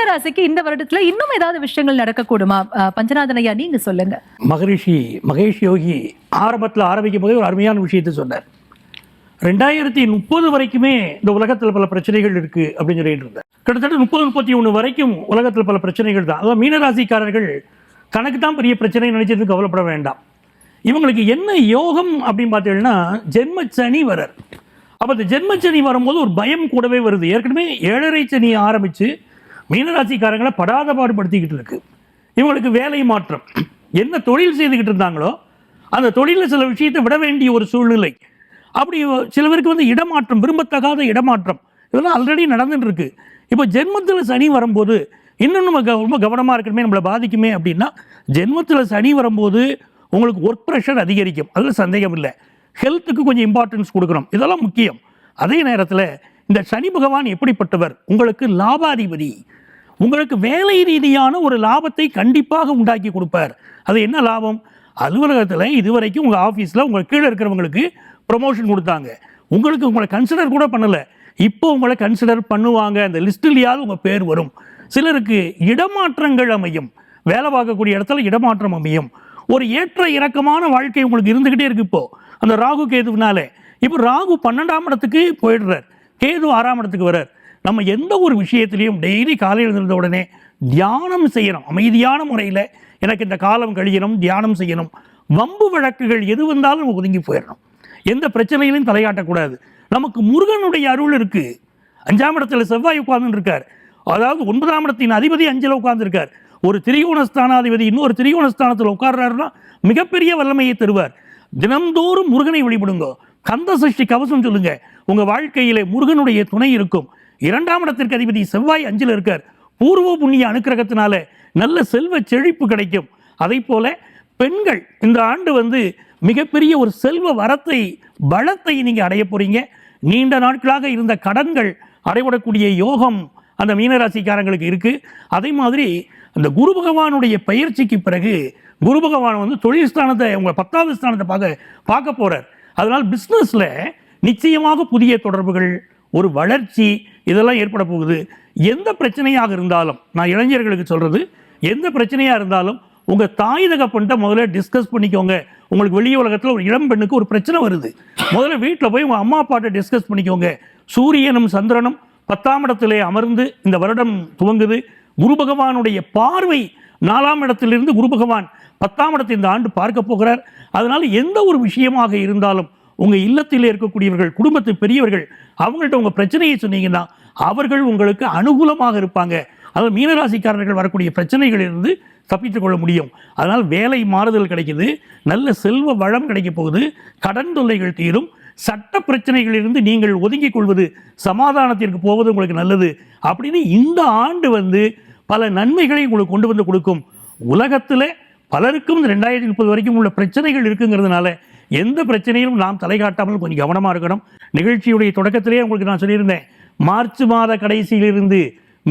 மீனராசிக்கு இந்த வருடத்துல இன்னும் ஏதாவது விஷயங்கள் நடக்கக்கூடுமா? பஞ்சநாதன் ஐயா, நீங்க சொல்லுங்க. மகேஷ் யோகி ஆரம்பத்தில் ஆரம்பிக்கும் போதே ஒரு அருமையான விஷயத்தை சொன்னார். 2030 வரைக்குமே இந்த உலகத்தில் பல பிரச்சனைகள் இருக்கு அப்படின்னு சொல்லிட்டு இருந்தார். கிட்டத்தட்ட 30-31 வரைக்கும் உலகத்தில் பல பிரச்சனைகள் தான். அதாவது மீனராசிக்காரர்கள் தனக்கு தான் பெரிய பிரச்சனை நினைச்சது கவலைப்பட வேண்டாம். இவங்களுக்கு என்ன யோகம் அப்படின்னு பார்த்தீங்கன்னா, ஜென்ம சனி வரார். அப்போ இந்த ஜென்ம சனி வரும்போது ஒரு பயம் கூடவே வருது. ஏற்கனவே 7.5 சனி ஆரம்பித்து மீனராசிக்காரங்களை படாத பாடுபடுத்திக்கிட்டு இருக்கு. இவங்களுக்கு வேலை மாற்றம், என்ன தொழில் செய்துக்கிட்டு இருந்தாங்களோ அந்த தொழிலில் சில விஷயத்தை விட வேண்டிய ஒரு சூழ்நிலை. அப்படி சில பேருக்கு வந்து இடமாற்றம், விரும்பத்தகாத இடமாற்றம், இதெல்லாம் ஆல்ரெடி நடந்துட்டு இருக்கு. இப்போ ஜென்மத்தில் சனி வரும்போது இன்னும் நம்ம ரொம்ப கவனமாக இருக்கணுமே, நம்மளை பாதிக்குமே அப்படின்னா, ஜென்மத்தில் சனி வரும்போது உங்களுக்கு ஒர்க் ப்ரெஷர் அதிகரிக்கும், அதில் சந்தேகம் இல்லை. ஹெல்த்துக்கு கொஞ்சம் இம்பார்ட்டன்ஸ் கொடுக்கணும், இதெல்லாம் முக்கியம். அதே நேரத்தில் இந்த சனி பகவான் எப்படிப்பட்டவர்? உங்களுக்கு லாபாதிபதி. உங்களுக்கு வேலை ரீதியான ஒரு லாபத்தை கண்டிப்பாக உண்டாக்கி கொடுப்பார். அது என்ன லாபம்? அலுவலகத்தில் இதுவரைக்கும் உங்கள் ஆஃபீஸில் உங்கள் கீழே இருக்கிறவங்களுக்கு ப்ரொமோஷன் கொடுத்தாங்க, உங்களை கன்சிடர் கூட பண்ணலை, இப்போ உங்களை கன்சிடர் பண்ணுவாங்க, அந்த லிஸ்ட்லையாவது உங்கள் பேர் வரும். சிலருக்கு இடமாற்றங்கள் அமையும், வேலை பார்க்கக்கூடிய இடத்துல இடமாற்றம் அமையும். ஒரு ஏற்ற இறக்கமான வாழ்க்கை உங்களுக்கு இருந்துக்கிட்டே இருக்கு. இப்போது அந்த ராகு கேதுனால இப்போ ராகு 12ஆம் இடத்துக்கு போயிடுறார், கேது 6ஆம் இடத்துக்கு வர்றார். நம்ம எந்த ஒரு விஷயத்திலையும் டெய்லி காலையில் இருந்த உடனே தியானம் செய்யணும். அமைதியான முறையில் எனக்கு இந்த காலம் கழியணும், தியானம் செய்யணும். வம்பு வழக்குகள் எது வந்தாலும் நம்ம ஒதுங்கி போயிடணும், எந்த பிரச்சனையிலையும் தலையாட்டக்கூடாது. நமக்கு முருகனுடைய அருள் இருக்குது. 5ஆம் இடத்துல செவ்வாய் உட்கார்ந்து இருக்கார். அதாவது 9ஆம் இடத்தின் அதிபதி 5ல் உட்கார்ந்துருக்கார். ஒரு திரிகோணஸ்தானாதிபதி இன்னொரு திரிகோணஸ்தானத்தில் உட்கார்றாருன்னா மிகப்பெரிய வல்லமையை தருவார். தினந்தோறும் முருகனை வழிபடுங்க, கந்த சஷ்டி கவசம் சொல்லுங்க, உங்கள் வாழ்க்கையிலே முருகனுடைய துணை இருக்கும். 2ஆம் இடத்திற்கு அதிபதி செவ்வாய் 5ல் இருக்கார். பூர்வ புண்ணிய அனுக்கிரகத்தினால நல்ல செல்வ செழிப்பு கிடைக்கும். அதை போல பெண்கள் இந்த ஆண்டு வந்து மிகப்பெரிய ஒரு செல்வ வரத்தை, பலத்தை நீங்கள் அடைய போறீங்க. நீண்ட நாட்களாக இருந்த கடன்கள் அடைபடக்கூடிய யோகம் அந்த மீனராசிக்காரங்களுக்கு இருக்கு. அதே மாதிரி அந்த குரு பகவானுடைய பயிற்சிக்கு பிறகு குரு பகவான் வந்து தொழில் ஸ்தானத்தை, உங்கள் 10வது ஸ்தானத்தை பார்க்க போறார். அதனால் பிஸ்னஸில் நிச்சயமாக புதிய தொடர்புகள், ஒரு வளர்ச்சி, இதெல்லாம் ஏற்பட போகுது. எந்த பிரச்சனையாக இருந்தாலும், நான் இளைஞர்களுக்கு சொல்றது, எந்த பிரச்சனையாக இருந்தாலும் உங்கள் தாய் தகப்பன்ட்ட முதல்ல டிஸ்கஸ் பண்ணிக்கோங்க. உங்களுக்கு வெளியே உலகத்தில் ஒரு இளம் பெண்ணுக்கு ஒரு பிரச்சனை வருது, முதல்ல வீட்டில் போய் உங்கள் அம்மா அப்பாட்ட டிஸ்கஸ் பண்ணிக்கோங்க. சூரியனும் சந்திரனும் 10ஆம் இடத்திலே அமர்ந்து இந்த வருடம் துவங்குது. குரு பகவானுடைய பார்வை 4ஆம் இடத்திலிருந்து குரு பகவான் 10ஆம் இடத்தை இந்த ஆண்டு பார்க்க போகிறார். அதனால் எந்த ஒரு விஷயமாக இருந்தாலும் உங்கள் இல்லத்தில் இருக்கக்கூடியவர்கள், குடும்பத்து பெரியவர்கள், அவங்கள்ட்ட உங்கள் பிரச்சனையை சொன்னீங்கன்னா அவர்கள் உங்களுக்கு அனுகூலமாக இருப்பாங்க. அதாவது மீனராசிக்காரர்கள் வரக்கூடிய பிரச்சனைகளிலிருந்து தப்பித்துக் கொள்ள முடியும். அதனால் வேலை மாறுதல் கிடைக்குது, நல்ல செல்வ வளம் கிடைக்க போகுது, கடன் தொல்லைகள் தீரும், சட்ட பிரச்சனைகளிலிருந்து நீங்கள் ஒதுங்கிக் கொள்வது, சமாதானத்திற்கு போவது உங்களுக்கு நல்லது அப்படின்னு இந்த ஆண்டு வந்து பல நன்மைகளை உங்களுக்கு கொண்டு வந்து கொடுக்கும். உலகத்தில் பலருக்கும் இந்த 2030 வரைக்கும் உள்ள பிரச்சனைகள் இருக்குங்கிறதுனால எந்த பிரச்சனையிலும் நாம் தலை காட்டாமல் கொஞ்சம் கவனமாக இருக்கணும். நிகழ்ச்சியுடைய தொடக்கத்திலே உங்களுக்கு நான் சொல்லியிருந்தேன், மார்ச் மாத கடைசியிலிருந்து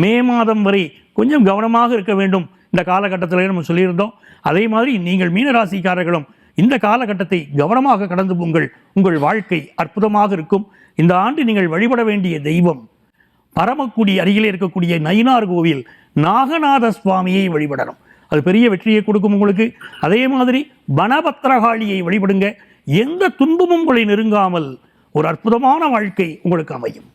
மே மாதம் வரை கொஞ்சம் கவனமாக இருக்க வேண்டும் இந்த காலகட்டத்தில் நம்ம சொல்லியிருந்தோம். அதே மாதிரி நீங்கள் மீனராசிக்காரர்களும் இந்த காலகட்டத்தை கவனமாக கடந்து போங்கள், உங்கள் வாழ்க்கை அற்புதமாக இருக்கும். இந்த ஆண்டு நீங்கள் வழிபட வேண்டிய தெய்வம் பரமக்குடி அருகிலே இருக்கக்கூடிய நயினார் கோவில் நாகநாத சுவாமியை வழிபடணும், அது பெரிய வெற்றியை கொடுக்கும் உங்களுக்கு. அதே மாதிரி வனபத்திரகாளியை வழிபடுங்க, எந்த துன்பமும் உங்களை நெருங்காமல் ஒரு அற்புதமான வாழ்க்கை உங்களுக்கு அமையும்.